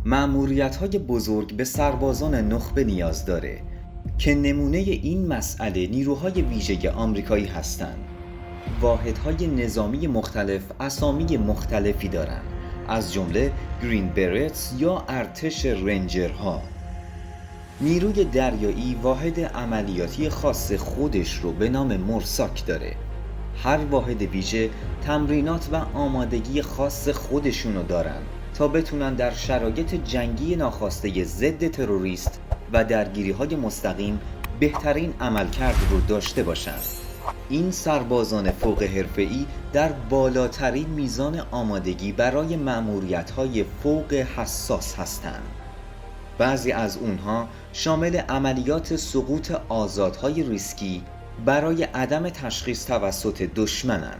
مأموریت‌های بزرگ به سربازان نخبه نیاز داره که نمونه این مسئله نیروهای ویژه آمریکایی هستند. واحدهای نظامی مختلف اسامی مختلفی دارند، از جمله گرین برتس یا ارتش رنجرها. نیروی دریایی واحد عملیاتی خاص خودش رو به نام مرساک داره. هر واحد ویژه تمرینات و آمادگی خاص خودشونو دارن تا بتونن در شرایط جنگی ناخواسته ضد تروریست و درگیری‌های مستقیم بهترین عملکرد رو داشته باشن. این سربازان فوق حرفه‌ای در بالاترین میزان آمادگی برای مأموریت‌های فوق حساس هستند. بعضی از اونها شامل عملیات سقوط آزادهای ریسکی برای عدم تشخیص توسط دشمنن.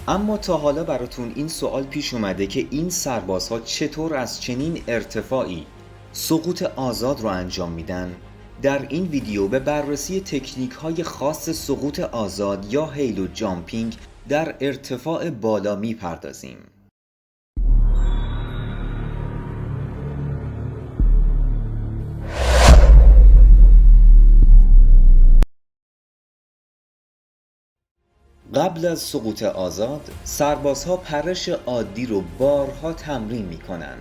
اما تا حالا براتون این سوال پیش اومده که این سربازها چطور از چنین ارتفاعی سقوط آزاد رو انجام میدن؟ در این ویدیو به بررسی تکنیک های خاص سقوط آزاد یا هیلو جامپینگ در ارتفاع بالا میپردازیم. قبل از سقوط آزاد، سربازها پرش عادی رو بارها تمرین میکنن.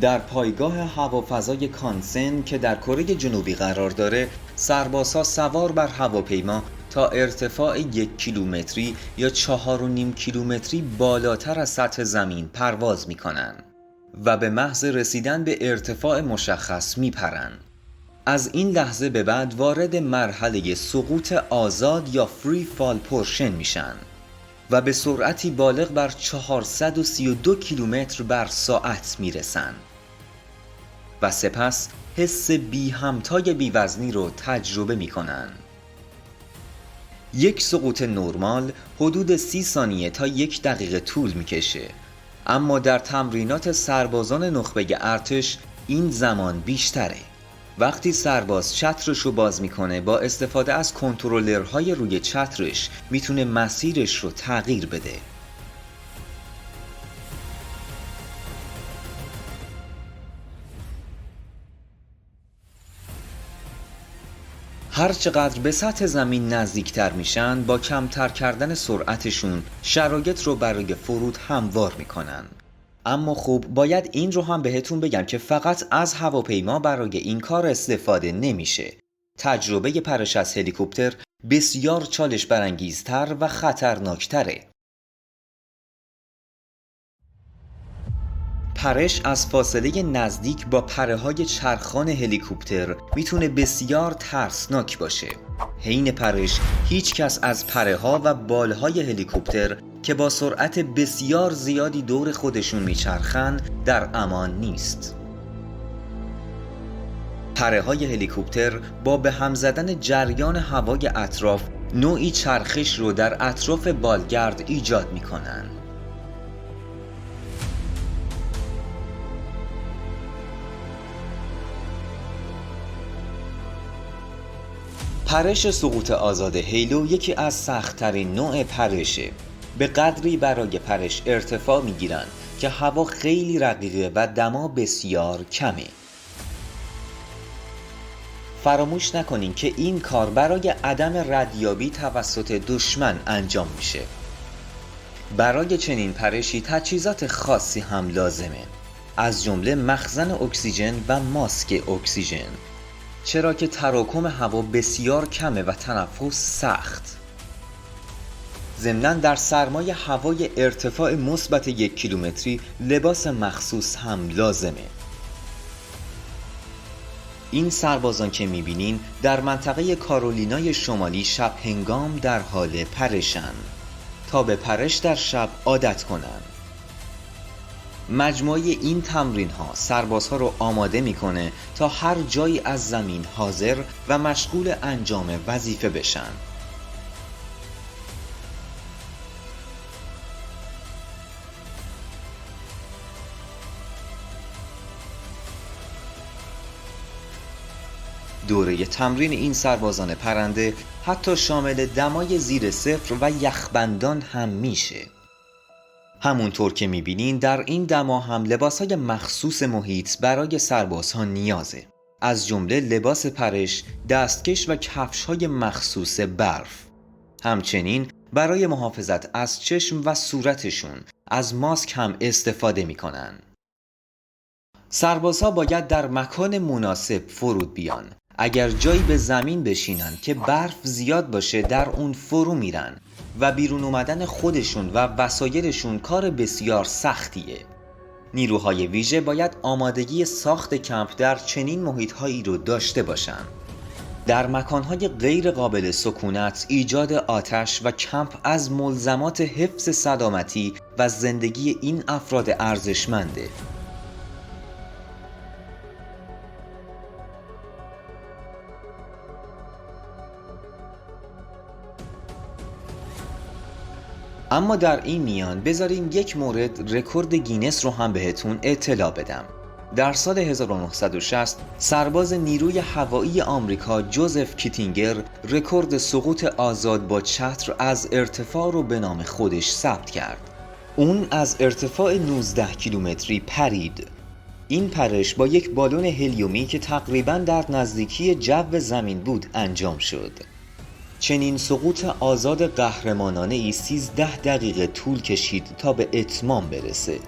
در پایگاه هوافضای کانسن که در کره جنوبی قرار داره، سربازها سوار بر هواپیما تا ارتفاع 1 کیلومتری یا 4.5 کیلومتری بالاتر از سطح زمین پرواز میکنن و به محض رسیدن به ارتفاع مشخص میپرن. از این لحظه به بعد وارد مرحله سقوط آزاد یا فری فال پورشن میشن و به سرعتی بالغ بر 432 کیلومتر بر ساعت میرسن و سپس حس بی همتای بی وزنی رو تجربه میکنن. یک سقوط نرمال حدود 30 ثانیه تا 1 دقیقه طول میکشه، اما در تمرینات سربازان نخبه ارتش این زمان بیشتره. وقتی سرباز چترش رو باز میکنه، با استفاده از کنترلرهای روی چترش میتونه مسیرش رو تغییر بده. هر چقدر به سطح زمین نزدیکتر میشن، با کمتر کردن سرعتشون شرایط رو برای فرود هموار میکنن. اما خب باید این رو هم بهتون بگم که فقط از هواپیما برای این کار استفاده نمیشه. تجربه پرش از هلیکوپتر بسیار چالش برانگیزتر و خطرناکتره. پرش از فاصله نزدیک با پره‌های چرخان هلیکوپتر میتونه بسیار ترسناک باشه. حین پرش هیچ کس از پره‌ها و بالهای هلیکوپتر که با سرعت بسیار زیادی دور خودشون میچرخن در امان نیست. پره‌های هلیکوپتر با به هم زدن جریان هوای اطراف نوعی چرخش رو در اطراف بالگرد ایجاد میکنن. پرش سقوط آزاد هیلو یکی از سخت‌ترین نوع پرشه. به قدری برای پرش ارتفاع میگیرن که هوا خیلی رقیقه و دما بسیار کمه. فراموش نکنین که این کار برای عدم ردیابی توسط دشمن انجام میشه. برای چنین پرشی تجهیزات خاصی هم لازمه، از جمله مخزن اکسیژن و ماسک اکسیژن، چرا که تراکم هوا بسیار کمه و تنفس سخت. ضمناً در سرمای هوای ارتفاع مثبت 1 کیلومتری لباس مخصوص هم لازمه. این سربازان که میبینین در منطقه کارولینای شمالی شب هنگام در حال پرشن تا به پرش در شب عادت کنن. مجموعه این تمرین ها سربازها رو آماده میکنه تا هر جایی از زمین حاضر و مشغول انجام وظیفه بشن. دوره تمرین این سربازان پرنده حتی شامل دمای زیر صفر و یخبندان هم میشه. همونطور که میبینین در این دما هم لباسهای مخصوص محیط برای سربازها نیازه، از جمله لباس پرش، دستکش و کفش‌های مخصوص برف. همچنین برای محافظت از چشم و صورتشون از ماسک هم استفاده میکنن. سربازها باید در مکان مناسب فرود بیان. اگر جایی به زمین بشینن که برف زیاد باشه در اون فرو میرن و بیرون اومدن خودشون و وسایلشون کار بسیار سختیه. نیروهای ویژه باید آمادگی ساخت کمپ در چنین محیط‌هایی رو داشته باشن. در مکانهای غیر قابل سکونت ایجاد آتش و کمپ از ملزمات حفظ سلامتی و زندگی این افراد ارزشمنده. اما در این میان بذارین یک مورد رکورد گینس رو هم بهتون اطلاع بدم. در سال 1960 سرباز نیروی هوایی آمریکا جوزف کیتینگر رکورد سقوط آزاد با چتر از ارتفاع رو به نام خودش ثبت کرد. اون از ارتفاع 19 کیلومتری پرید. این پرش با یک بالون هلیومی که تقریباً در نزدیکی جو زمین بود انجام شد. چنین سقوط آزاد قهرمانانه ای 13 دقیقه طول کشید تا به اتمام برسه.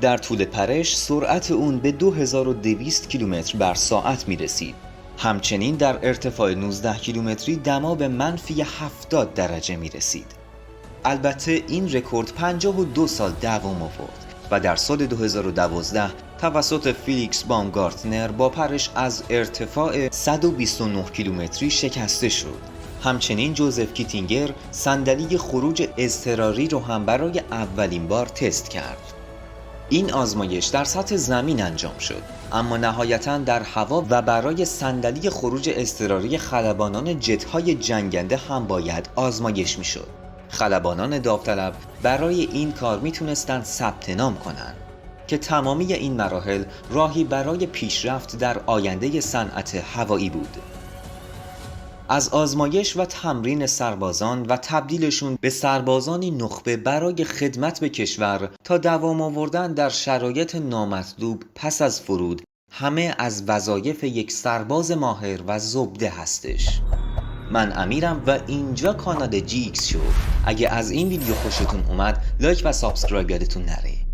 در طول پرش سرعت اون به 2200 کیلومتر بر ساعت می رسید. همچنین در ارتفاع 19 کیلومتری دما به منفی 70 درجه می رسید. البته این رکورد 52 سال دوام آورد و در سال 2012 توسط فیلیکس بامگارتنر با پرش از ارتفاع 129 کیلومتری شکسته شد. همچنین جوزف کیتینگر صندلی خروج اضطراری رو هم برای اولین بار تست کرد. این آزمایش در سطح زمین انجام شد، اما نهایتاً در هوا و برای صندلی خروج اضطراری خلبانان جت‌های جنگنده هم باید آزمایش می‌شد. خلبانان داوطلب برای این کار میتونستن ثبت نام کنن که تمامی این مراحل راهی برای پیشرفت در آینده صنعت هوایی بود. از آزمایش و تمرین سربازان و تبدیلشون به سربازانی نخبه برای خدمت به کشور تا دوام آوردن در شرایط نامطلوب پس از فرود، همه از وظایف یک سرباز ماهر و زبده هستش. من امیرم و اینجا کانال GX شو. اگه از این ویدیو خوشتون اومد لایک و سابسکرایب یادتون نره.